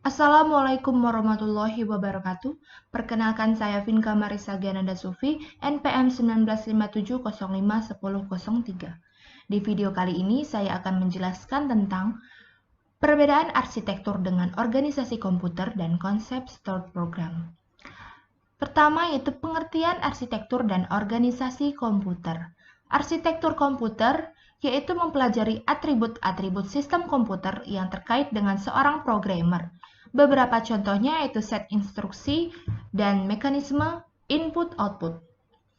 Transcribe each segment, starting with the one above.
Assalamualaikum warahmatullahi wabarakatuh. Perkenalkan saya Vinka Marisa Gyananda Sufi, NPM 1957051003. Di video kali ini saya akan menjelaskan tentang perbedaan arsitektur dengan organisasi komputer dan konsep stored program. Pertama yaitu pengertian arsitektur dan organisasi komputer. Arsitektur komputer yaitu mempelajari atribut-atribut sistem komputer yang terkait dengan seorang programmer. Beberapa contohnya yaitu set instruksi dan mekanisme input-output.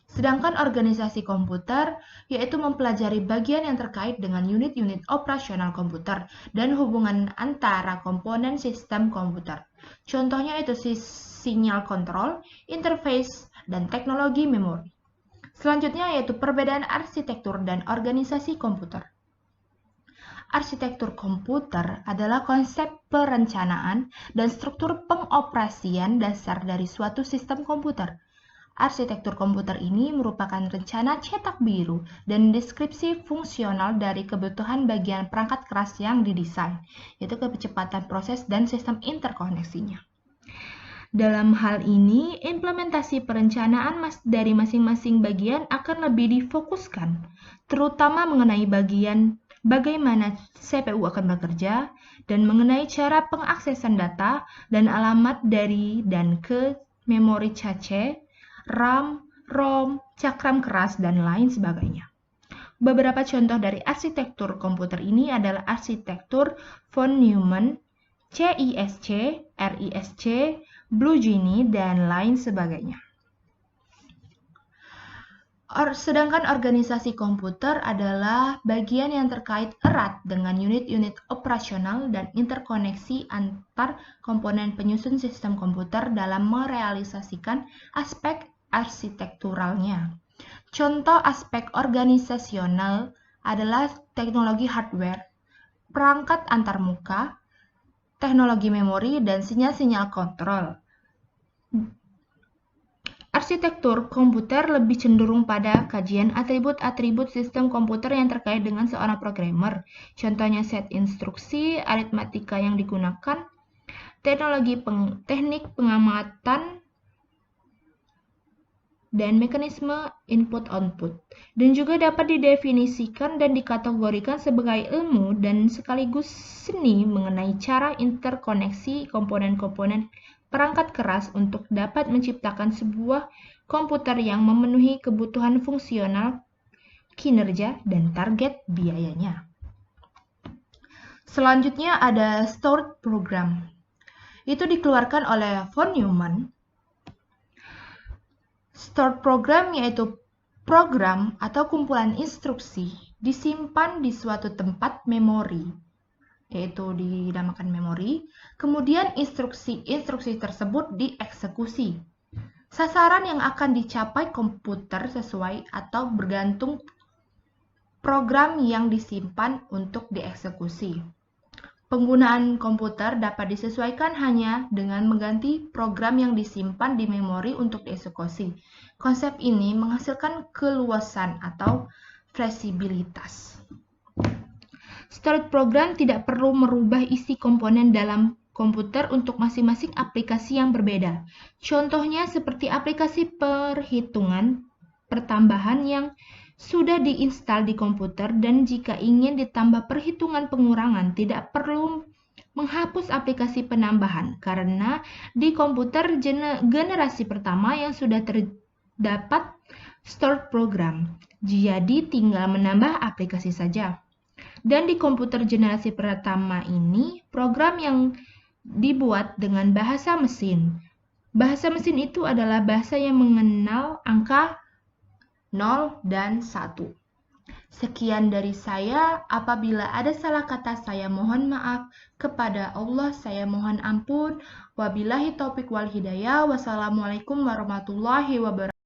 Sedangkan organisasi komputer yaitu mempelajari bagian yang terkait dengan unit-unit operasional komputer dan hubungan antara komponen sistem komputer. Contohnya itu sinyal kontrol, interface, dan teknologi memori. Selanjutnya yaitu perbedaan arsitektur dan organisasi komputer. Arsitektur komputer adalah konsep perencanaan dan struktur pengoperasian dasar dari suatu sistem komputer. Arsitektur komputer ini merupakan rencana cetak biru dan deskripsi fungsional dari kebutuhan bagian perangkat keras yang didesain, yaitu kecepatan proses dan sistem interkoneksinya. Dalam hal ini, implementasi perencanaan dari masing-masing bagian akan lebih difokuskan, terutama mengenai bagaimana CPU akan bekerja, dan mengenai cara pengaksesan data dan alamat dari dan ke memori cache, RAM, ROM, cakram keras, dan lain sebagainya. Beberapa contoh dari arsitektur komputer ini adalah arsitektur von Neumann, CISC, RISC, Blue Genie, dan lain sebagainya. Sedangkan organisasi komputer adalah bagian yang terkait erat dengan unit-unit operasional dan interkoneksi antar komponen penyusun sistem komputer dalam merealisasikan aspek arsitekturalnya. Contoh aspek organisasional adalah teknologi hardware, perangkat antarmuka, teknologi memori, dan sinyal-sinyal kontrol. Arsitektur komputer lebih cenderung pada kajian atribut-atribut sistem komputer yang terkait dengan seorang programmer. Contohnya set instruksi, aritmatika yang digunakan, teknik pengamatan, dan mekanisme input-output. Dan juga dapat didefinisikan dan dikategorikan sebagai ilmu dan sekaligus seni mengenai cara interkoneksi komponen-komponen perangkat keras untuk dapat menciptakan sebuah komputer yang memenuhi kebutuhan fungsional, kinerja, dan target biayanya. Selanjutnya ada stored program. Itu dikeluarkan oleh von Neumann. Stored program yaitu program atau kumpulan instruksi disimpan di suatu tempat memori, yaitu dinamakan memori. Kemudian instruksi tersebut dieksekusi. Sasaran yang akan dicapai komputer sesuai atau bergantung program yang disimpan untuk dieksekusi. Penggunaan komputer dapat disesuaikan hanya dengan mengganti program yang disimpan di memori untuk dieksekusi. Konsep ini menghasilkan keluasan atau fleksibilitas. Stored program tidak perlu merubah isi komponen dalam komputer untuk masing-masing aplikasi yang berbeda. Contohnya seperti aplikasi perhitungan pertambahan yang sudah diinstal di komputer, dan jika ingin ditambah perhitungan pengurangan tidak perlu menghapus aplikasi penambahan karena di komputer generasi pertama yang sudah terdapat stored program. Jadi tinggal menambah aplikasi saja. Dan di komputer generasi pertama ini program yang dibuat dengan bahasa mesin. Bahasa mesin itu adalah bahasa yang mengenal angka 0 dan 1. Sekian dari saya. Apabila ada salah kata saya mohon maaf. Kepada Allah saya mohon ampun. Wabillahi taufiq wal hidayah. Wassalamualaikum warahmatullahi wabarakatuh.